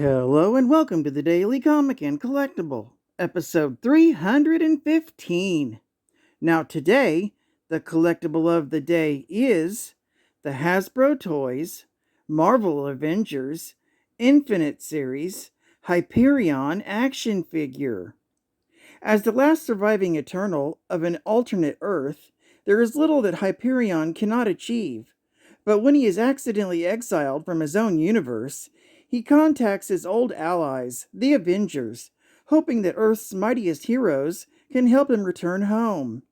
Hello and welcome to the Daily Comic and Collectible, episode 315. Now today, the collectible of the day is the Hasbro Toys Marvel Avengers Infinite Series Hyperion action figure. As the last surviving Eternal of an alternate Earth, there is little that Hyperion cannot achieve. But when he is accidentally exiled from his own universe, he contacts his old allies, the Avengers, hoping that Earth's mightiest heroes can help him return home.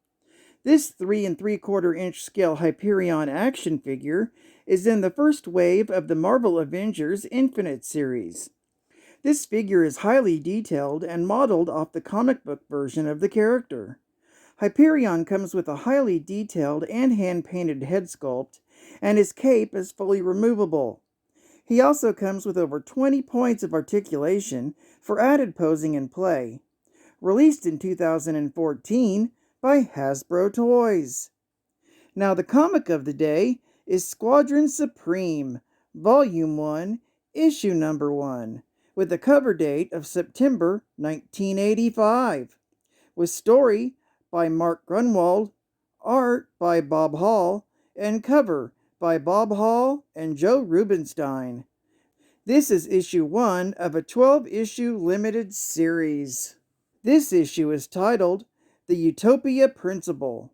This 3 3/4 inch scale Hyperion action figure is in the first wave of the Marvel Avengers Infinite series. This figure is highly detailed and modeled off the comic book version of the character. Hyperion comes with a highly detailed and hand-painted head sculpt, and his cape is fully removable. He also comes with over 20 points of articulation for added posing and play. Released in 2014 by Hasbro Toys. Now the comic of the day is Squadron Supreme, Volume 1, Issue Number 1, with a cover date of September 1985, with story by Mark Grunwald, art by Bob Hall, and cover by Bob Hall and Joe Rubinstein. This is issue 1 of a 12-issue limited series. This issue is titled The Utopia Principle.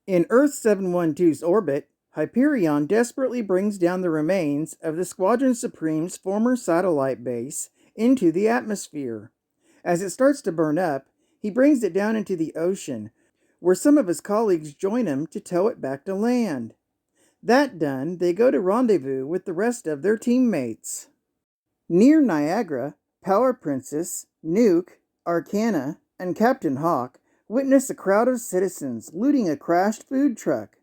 In Earth 712's orbit, Hyperion desperately brings down the remains of the Squadron Supreme's former satellite base into the atmosphere. As it starts to burn up, he brings it down into the ocean, where some of his colleagues join him to tow it back to land. That done, they go to rendezvous with the rest of their teammates. Near Niagara, Power Princess, Nuke, Arcana, and Captain Hawk witness a crowd of citizens looting a crashed food truck.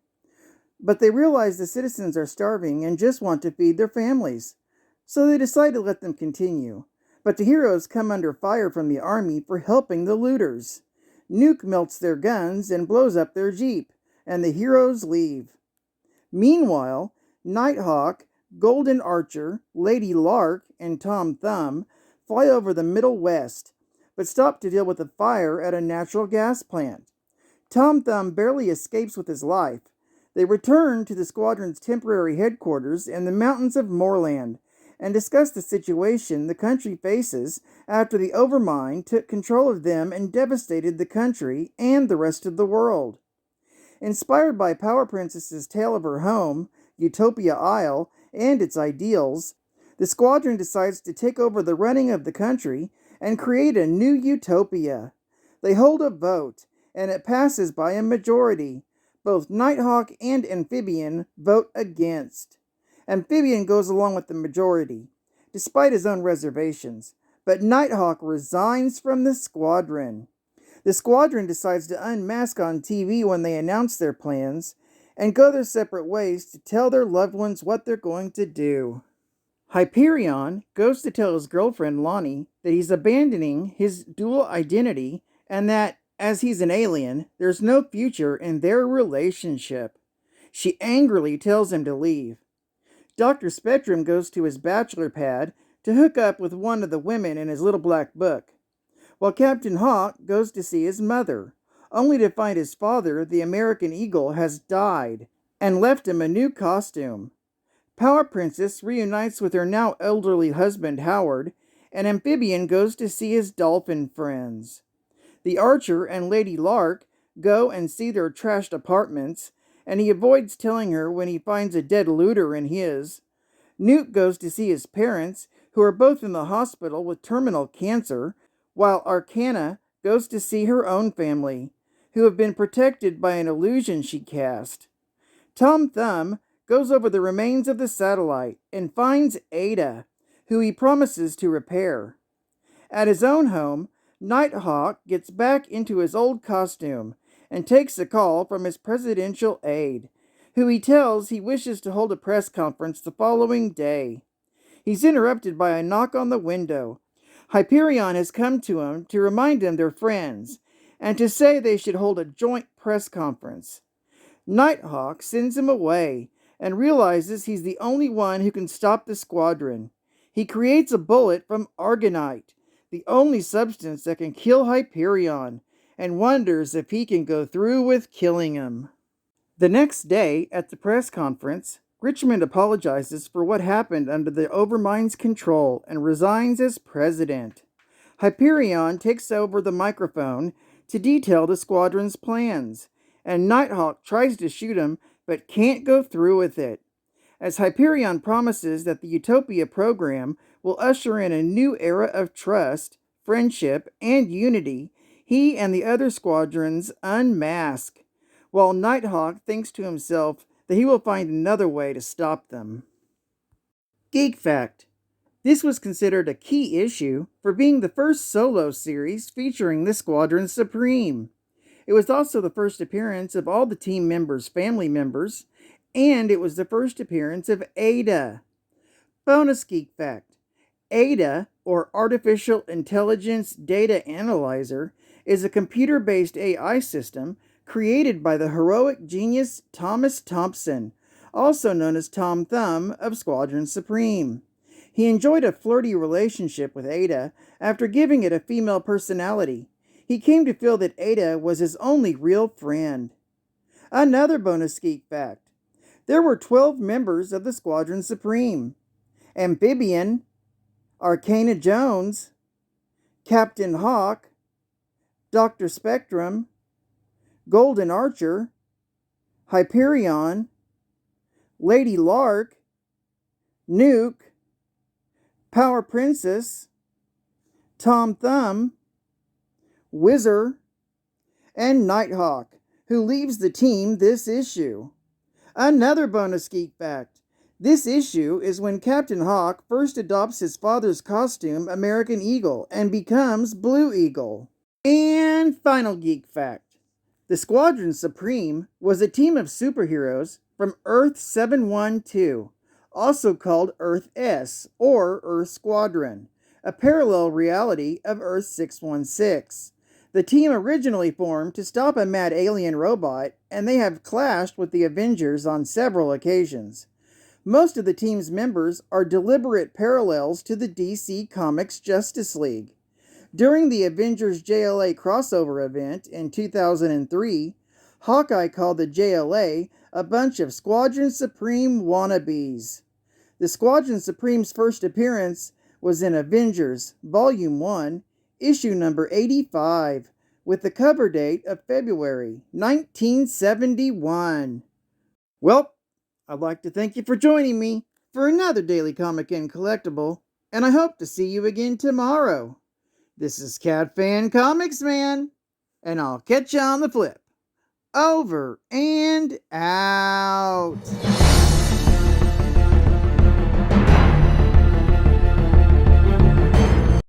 But they realize the citizens are starving and just want to feed their families, so they decide to let them continue. But the heroes come under fire from the army for helping the looters. Nuke melts their guns and blows up their jeep, and the heroes leave. Meanwhile, Nighthawk, Golden Archer, Lady Lark, and Tom Thumb fly over the Middle West, but stop to deal with a fire at a natural gas plant. Tom Thumb barely escapes with his life. They return to the squadron's temporary headquarters in the mountains of Moorland and discuss the situation the country faces after the Overmind took control of them and devastated the country and the rest of the world. Inspired by Power Princess's tale of her home, Utopia Isle, and its ideals, the squadron decides to take over the running of the country and create a new utopia. They hold a vote, and it passes by a majority. Both Nighthawk and Amphibian vote against. Amphibian goes along with the majority, despite his own reservations, but Nighthawk resigns from the squadron. The squadron decides to unmask on TV when they announce their plans, and go their separate ways to tell their loved ones what they're going to do. Hyperion goes to tell his girlfriend Lonnie that he's abandoning his dual identity and that, as he's an alien, there's no future in their relationship. She angrily tells him to leave. Dr. Spectrum goes to his bachelor pad to hook up with one of the women in his little black book, while Captain Hawk goes to see his mother, only to find his father, the American Eagle, has died and left him a new costume. Power Princess reunites with her now elderly husband Howard, and Amphibian goes to see his dolphin friends. The Archer and Lady Lark go and see their trashed apartments, and he avoids telling her when he finds a dead looter in his. Nuke goes to see his parents, who are both in the hospital with terminal cancer, while Arcana goes to see her own family, who have been protected by an illusion she cast. Tom Thumb goes over the remains of the satellite and finds Ada, who he promises to repair. At his own home, Nighthawk gets back into his old costume and takes a call from his presidential aide, who he tells he wishes to hold a press conference the following day. He's interrupted by a knock on the window. Hyperion has come to him to remind them they're friends, and to say they should hold a joint press conference. Nighthawk sends him away, and realizes he's the only one who can stop the squadron. He creates a bullet from argonite, the only substance that can kill Hyperion, and wonders if he can go through with killing him. The next day, at the press conference, Richmond apologizes for what happened under the Overmind's control and resigns as president. Hyperion takes over the microphone to detail the squadron's plans, and Nighthawk tries to shoot him but can't go through with it. As Hyperion promises that the Utopia program will usher in a new era of trust, friendship, and unity, he and the other squadrons unmask, while Nighthawk thinks to himself that he will find another way to stop them. Geek Fact: this was considered a key issue for being the first solo series featuring the Squadron Supreme. It was also the first appearance of all the team members' family members, and it was the first appearance of Ada. Bonus Geek Fact: Ada, or Artificial Intelligence Data Analyzer, is a computer-based AI system created by the heroic genius Thomas Thompson, also known as Tom Thumb of Squadron Supreme. He enjoyed a flirty relationship with Ada after giving it a female personality. He came to feel that Ada was his only real friend. Another bonus geek fact: there were 12 members of the Squadron Supreme. Amphibian, Arcana Jones, Captain Hawk, Dr. Spectrum, Golden Archer, Hyperion, Lady Lark, Nuke, Power Princess, Tom Thumb, Whizzer, and Nighthawk, who leaves the team this issue. Another bonus geek fact: this issue is when Captain Hawk first adopts his father's costume, American Eagle, and becomes Blue Eagle. And final geek fact: the Squadron Supreme was a team of superheroes from Earth 712, also called Earth S, or Earth Squadron, a parallel reality of Earth 616. The team originally formed to stop a mad alien robot, and they have clashed with the Avengers on several occasions. Most of the team's members are deliberate parallels to the DC Comics Justice League. During the Avengers JLA crossover event in 2003, Hawkeye called the JLA a bunch of Squadron Supreme wannabes. The Squadron Supreme's first appearance was in Avengers Volume 1, issue number 85, with the cover date of February 1971. Well, I'd like to thank you for joining me for another Daily Comic and Collectible, and I hope to see you again tomorrow. This is Cat Fan Comics Man, and I'll catch you on the flip. Over and out.